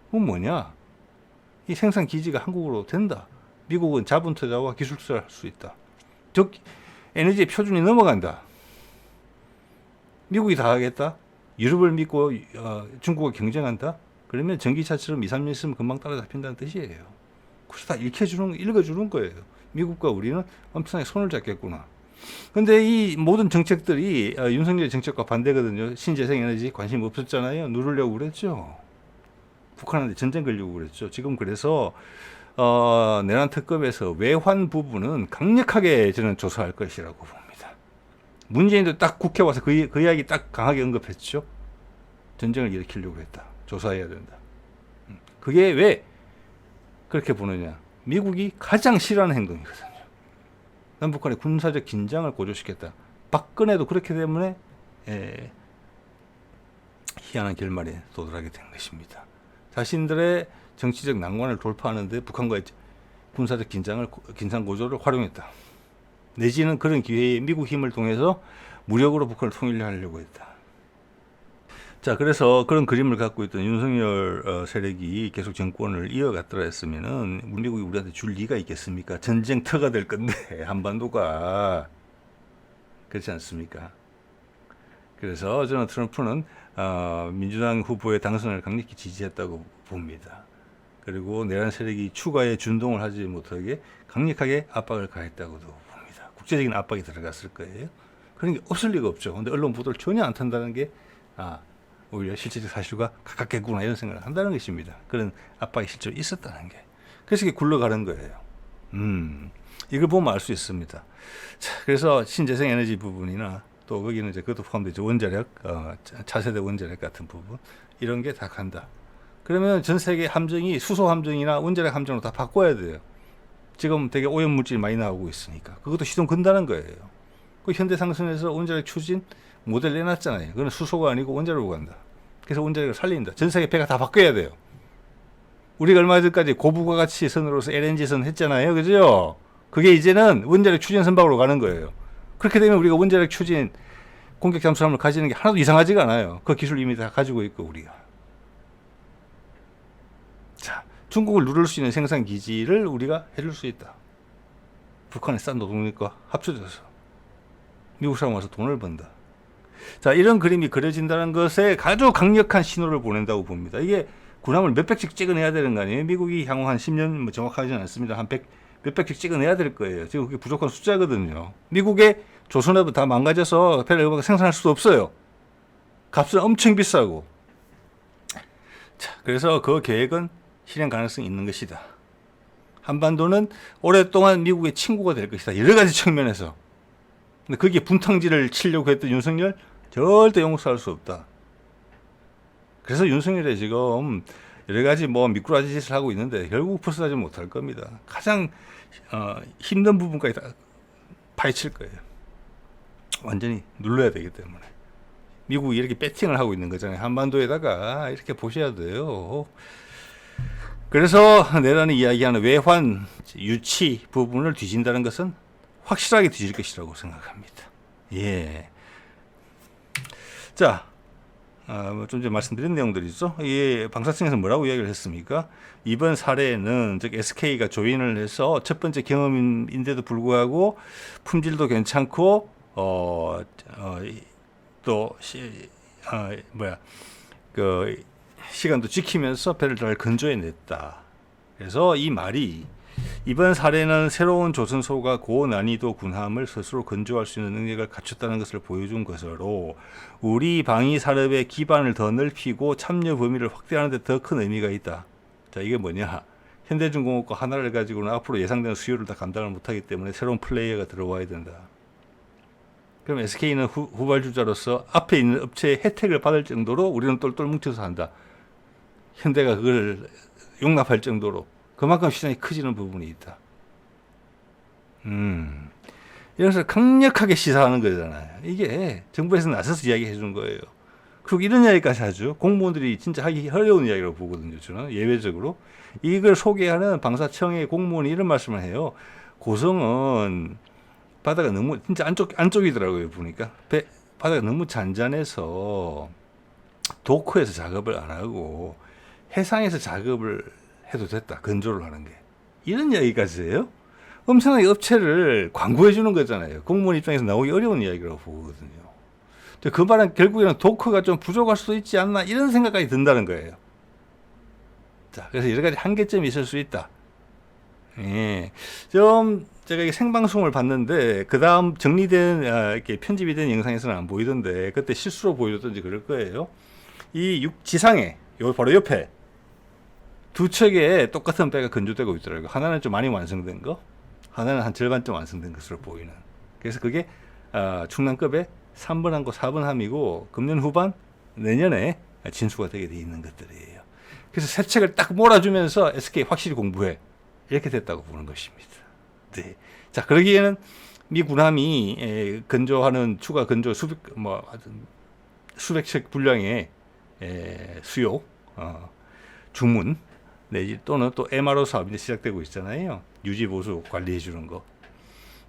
그건 뭐냐? 이 생산 기지가 한국으로 된다. 미국은 자본 투자와 기술 투자를 할 수 있다. 즉 에너지의 표준이 넘어간다. 미국이 다 하겠다. 유럽을 믿고 중국과 경쟁한다. 그러면 전기차처럼 2, 3년 있으면 금방 따라잡힌다는 뜻이에요. 그래서 다 읽어주는 거예요. 미국과 우리는 엄청나게 손을 잡겠구나. 근데 이 모든 정책들이 윤석열의 정책과 반대거든요. 신재생에너지 관심 없었잖아요. 누르려고 그랬죠. 북한한테 전쟁 걸려고 그랬죠. 지금 그래서 내란 특검에서 외환 부분은 강력하게 저는 조사할 것이라고 봅니다. 문재인도 딱 국회 와서 그 이야기 딱 강하게 언급했죠. 전쟁을 일으키려고 했다. 조사해야 된다. 그게 왜 그렇게 보느냐. 미국이 가장 싫어하는 행동이거든요. 남북한의 군사적 긴장을 고조시켰다. 박근혜도 그렇기 때문에 희한한 결말에 도달하게 된 것입니다. 자신들의 정치적 난관을 돌파하는데 북한과의 군사적 긴장 고조를 활용했다. 내지는 그런 기회에 미국 힘을 통해서 무력으로 북한을 통일하려고 했다. 자, 그래서 그런 그림을 갖고 있던 윤석열 세력이 계속 정권을 이어갔더라 했으면은 미국이 우리한테 줄 리가 있겠습니까? 전쟁터가 될 건데 한반도가 그렇지 않습니까? 그래서 저는 트럼프는 민주당 후보의 당선을 강력히 지지했다고 봅니다. 그리고 내란 세력이 추가의 준동을 하지 못하게 강력하게 압박을 가했다고도 봅니다. 국제적인 압박이 들어갔을 거예요. 그런 게 없을 리가 없죠. 근데 언론 보도를 전혀 안 탄다는 게 오히려 실질적 사실과 가깝겠구나 이런 생각을 한다는 것입니다. 그런 압박이 실제로 있었다는 게. 그래서 이게 굴러가는 거예요. 이걸 보면 알 수 있습니다. 자, 그래서 신재생 에너지 부분이나 또 거기는 이제 그것도 포함되죠. 원자력, 차세대 원자력 같은 부분 이런 게 다 간다. 그러면 전 세계 함정이 수소 함정이나 원자력 함정으로 다 바꿔야 돼요. 지금 되게 오염 물질이 많이 나오고 있으니까 그것도 시동 건다는 거예요. 그 현대상선에서 원자력 추진 모델 내놨잖아요. 그건 수소가 아니고 원자력으로 간다. 그래서 원자력을 살린다. 전 세계 배가 다 바뀌어야 돼요. 우리가 얼마 전까지 고부가가치 선으로서 LNG선 했잖아요. 그죠? 그게 이제는 원자력 추진 선박으로 가는 거예요. 그렇게 되면 우리가 원자력 추진 공격 잠수함을 가지는 게 하나도 이상하지가 않아요. 그 기술 이미 다 가지고 있고 우리가. 자, 중국을 누를 수 있는 생산 기지를 우리가 해줄 수 있다. 북한의 싼 노동력과 합쳐져서 미국 사람 와서 돈을 번다. 자, 이런 그림이 그려진다는 것에 아주 강력한 신호를 보낸다고 봅니다. 이게 군함을 몇백씩 찍어내야 되는 거 아니에요? 미국이 향후 한 10년 뭐 정확하지는 않습니다. 한 몇백씩 찍어내야 될 거예요. 지금 그게 부족한 숫자거든요. 미국의 조선업은 다 망가져서 배를 생산할 수도 없어요. 값은 엄청 비싸고. 자, 그래서 그 계획은 실행 가능성이 있는 것이다. 한반도는 오랫동안 미국의 친구가 될 것이다. 여러 가지 측면에서. 근데 거기에 분탕질을 치려고 했던 윤석열 절대 용서할 수 없다. 그래서 윤석열이 지금 여러 가지 뭐 미꾸라지 짓을 하고 있는데 결국 벗어나지 못할 겁니다. 가장 힘든 부분까지 다 파헤칠 거예요. 완전히 눌러야 되기 때문에. 미국이 이렇게 배팅을 하고 있는 거잖아요. 한반도에다가 이렇게 보셔야 돼요. 그래서 내란이 이야기하는 외환 유치 부분을 뒤진다는 것은 확실하게 뒤질 것이라고 생각합니다. 예. 자, 좀 전에 말씀드린 내용들이 있죠. 이 방사청에서 뭐라고 이야기를 했습니까? 이번 사례는 즉 SK가 조인을 해서 첫 번째 경험인데도 불구하고 품질도 괜찮고 그 시간도 지키면서 배를 잘 건조해냈다. 그래서 이 말이 이번 사례는 새로운 조선소가 고난이도 군함을 스스로 건조할 수 있는 능력을 갖췄다는 것을 보여준 것으로 우리 방위 산업의 기반을 더 넓히고 참여 범위를 확대하는 데 더 큰 의미가 있다. 자, 이게 뭐냐? 현대중공업과 하나를 가지고는 앞으로 예상되는 수요를 다 감당을 못하기 때문에 새로운 플레이어가 들어와야 된다. 그럼 SK는 후발주자로서 앞에 있는 업체의 혜택을 받을 정도로 우리는 똘똘 뭉쳐서 한다. 현대가 그걸 용납할 정도로 그만큼 시장이 커지는 부분이 있다. 이것을 강력하게 시사하는 거잖아요. 이게 정부에서 나서서 이야기해 준 거예요. 그리고 이런 이야기까지 하죠. 공무원들이 진짜 하기 어려운 이야기라고 보거든요. 저는 예외적으로. 이걸 소개하는 방사청의 공무원이 이런 말씀을 해요. 고성은 바다가 너무 진짜 안쪽이더라고요. 보니까 바다가 너무 잔잔해서 도커에서 작업을 안 하고 해상에서 작업을 해도 됐다. 건조를 하는 게. 이런 이야기까지 해요. 엄청나게 업체를 광고해 주는 거잖아요. 공무원 입장에서 나오기 어려운 이야기라고 보거든요. 그 말은 결국에는 도커가 좀 부족할 수도 있지 않나 이런 생각까지 든다는 거예요. 자, 그래서 여러 가지 한계점이 있을 수 있다. 예. 좀 제가 이게 생방송을 봤는데 그 다음 정리된 이렇게 편집이 된 영상에서는 안 보이던데 그때 실수로 보여줬던지 그럴 거예요. 이 지상에 바로 옆에 두 척에 똑같은 배가 건조되고 있더라고요. 하나는 좀 많이 완성된 거, 하나는 한 절반쯤 완성된 것으로 보이는. 그래서 그게 충남급의 3번 함과 4번 함이고 금년 후반 내년에 진수가 되게 돼 있는 것들이에요. 그래서 세 척을 딱 몰아주면서 SK 확실히 공부해 이렇게 됐다고 보는 것입니다. 네. 자, 그러기에는 미 군함이 건조하는 추가 건조 수백 척 분량의 수요 주문 내지 또는 또 MRO 사업이 시작되고 있잖아요. 유지 보수 관리해 주는 거.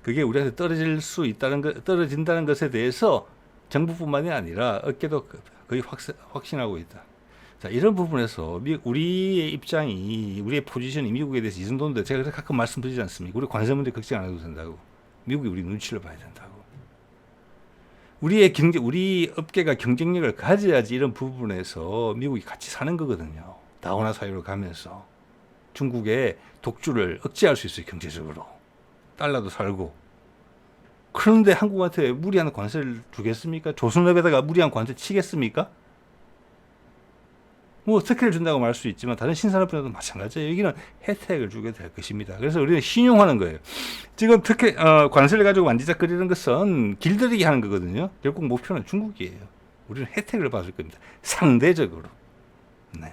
그게 우리한테 떨어진다는 것에 대해서 정부뿐만이 아니라 업계도 거의 확신하고 있다. 자, 이런 부분에서 우리의 입장이, 우리의 포지션이 미국에 대해서 이 정도인데 제가 가끔 말씀드리지 않습니까? 우리 관세 문제 걱정 안 해도 된다고. 미국이 우리 눈치를 봐야 된다고. 우리 업계가 경쟁력을 가져야지 이런 부분에서 미국이 같이 사는 거거든요. 다원화 사회로 가면서 중국의 독주를 억제할 수 있어요. 경제적으로. 달러도 살고. 그런데 한국한테 무리한 관세를 주겠습니까? 조선업에다가 무리한 관세 치겠습니까? 뭐 특혜를 준다고 말할 수 있지만 다른 신산업 분야도 마찬가지예요. 여기는 혜택을 주게 될 것입니다. 그래서 우리는 신용하는 거예요. 지금 특혜 관세를 가지고 만지작거리는 것은 길들이기 하는 거거든요. 결국 목표는 중국이에요. 우리는 혜택을 받을 겁니다. 상대적으로. 네.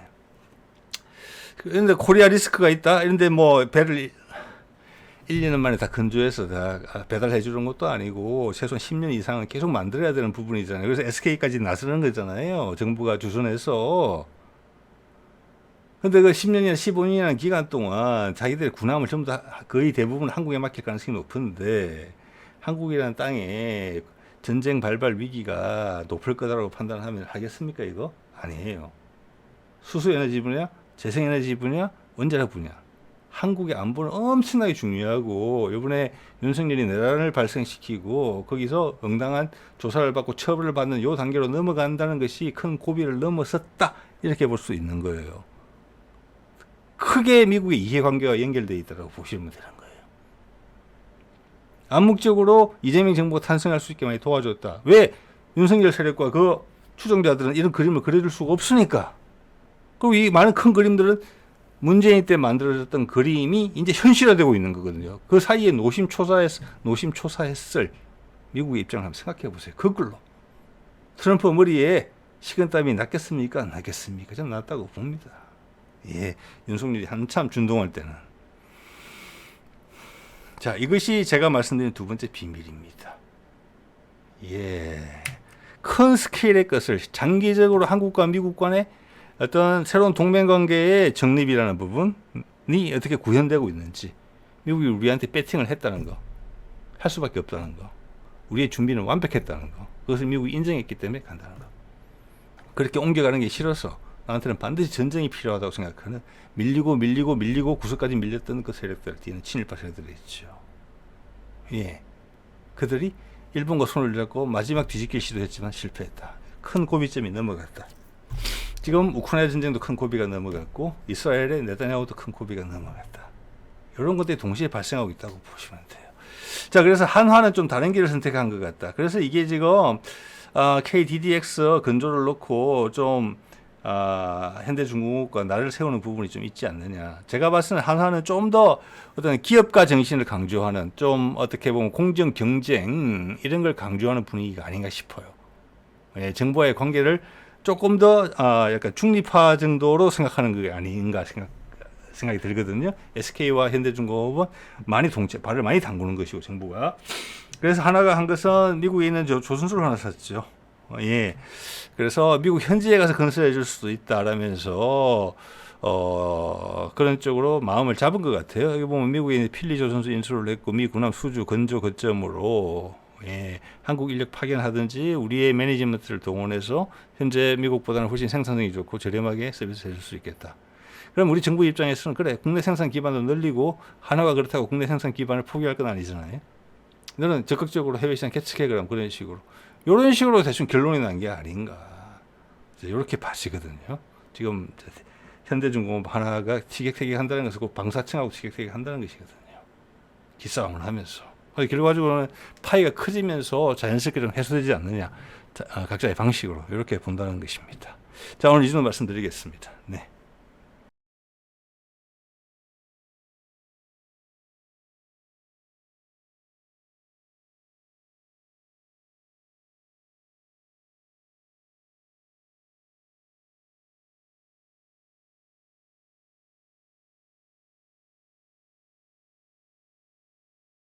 그런데 코리아 리스크가 있다. 이런데 뭐 배를 1, 2년 만에 다 건조해서 다 배달해 주는 것도 아니고 최소한 10년 이상은 계속 만들어야 되는 부분이잖아요. 그래서 SK까지 나서는 거잖아요. 정부가 주선해서. 근데 그 10년이나 15년이라는 기간 동안 자기들의 군함을 전부 다 거의 대부분 한국에 맡길 가능성이 높은데 한국이라는 땅에 전쟁 발발 위기가 높을 거다라고 판단하면 하겠습니까 이거? 아니에요. 수소에너지 분야, 재생에너지 분야, 원자력 분야. 한국의 안보는 엄청나게 중요하고 이번에 윤석열이 내란을 발생시키고 거기서 응당한 조사를 받고 처벌을 받는 요 단계로 넘어간다는 것이 큰 고비를 넘어섰다 이렇게 볼 수 있는 거예요. 크게 미국의 이해관계가 연결되어 있다고 보시면 되는 거예요. 암묵적으로 이재명 정부가 탄생할 수 있게 많이 도와줬다. 왜? 윤석열 세력과 그 추종자들은 이런 그림을 그려줄 수가 없으니까. 그리고 이 많은 큰 그림들은 문재인 때 만들어졌던 그림이 이제 현실화되고 있는 거거든요. 그 사이에 노심초사했을 미국의 입장을 한번 생각해 보세요. 거꾸로. 트럼프 머리에 식은땀이 났겠습니까? 안 났겠습니까? 저는 났다고 봅니다. 예, 윤석열이 한참 준동할 때는. 자, 이것이 제가 말씀드린 두 번째 비밀입니다. 예, 큰 스케일의 것을 장기적으로 한국과 미국 간의 어떤 새로운 동맹관계의 정립이라는 부분이 어떻게 구현되고 있는지, 미국이 우리한테 배팅을 했다는 거, 할 수밖에 없다는 거, 우리의 준비는 완벽했다는 거, 그것을 미국이 인정했기 때문에 간다는 거. 그렇게 옮겨가는 게 싫어서 나한테는 반드시 전쟁이 필요하다고 생각하는 밀리고 구석까지 밀렸던 그 세력들, 뒤에는 친일파 세력들이 있죠. 예, 그들이 일본과 손을 잡고 마지막 뒤집기를 시도했지만 실패했다. 큰 고비점이 넘어갔다. 지금 우크라이나 전쟁도 큰 고비가 넘어갔고 이스라엘의 네타냐후도 큰 고비가 넘어갔다. 이런 것들이 동시에 발생하고 있다고 보시면 돼요. 자, 그래서 한화는 좀 다른 길을 선택한 것 같다. 그래서 이게 지금 KDDX 근조를 놓고 좀 현대중공업과 나를 세우는 부분이 좀 있지 않느냐. 제가 봤을 때 한화는 좀 더 어떤 기업가 정신을 강조하는, 좀 어떻게 보면 공정 경쟁 이런 걸 강조하는 분위기가 아닌가 싶어요. 예, 정부와의 관계를 조금 더 약간 중립화 정도로 생각하는 게 아닌가 생각이 들거든요. SK와 현대중공업은 많이 발을 많이 담그는 것이고 정부가. 그래서 하나가 한 것은 미국에 있는 조선소를 하나 샀죠. 예. 그래서 미국 현지에 가서 건설해 줄 수도 있다라면서 그런 쪽으로 마음을 잡은 것 같아요. 여기 보면 미국에 있는 필리 조선소 인수를 했고 미 군함 수주 건조 거점으로 예, 한국 인력 파견하든지 우리의 매니지먼트를 동원해서 현재 미국보다는 훨씬 생산성이 좋고 저렴하게 서비스 해줄 수 있겠다. 그럼 우리 정부 입장에서는 그래, 국내 생산 기반도 늘리고 하나가 그렇다고 국내 생산 기반을 포기할 건 아니잖아요. 너는 적극적으로 해외 시장 개척해, 그럼 그런 식으로. 이런 식으로 대충 결론이 난 게 아닌가. 이렇게 봐지거든요. 지금 현대중공업 하나가 티격태격 한다는 것은 꼭 방사청하고 티격태격 한다는 것이거든요. 기싸움을 하면서. 결과적으로는 파이가 커지면서 자연스럽게 좀 해소되지 않느냐. 각자의 방식으로 이렇게 본다는 것입니다. 자, 오늘 이 정도 말씀드리겠습니다. 네.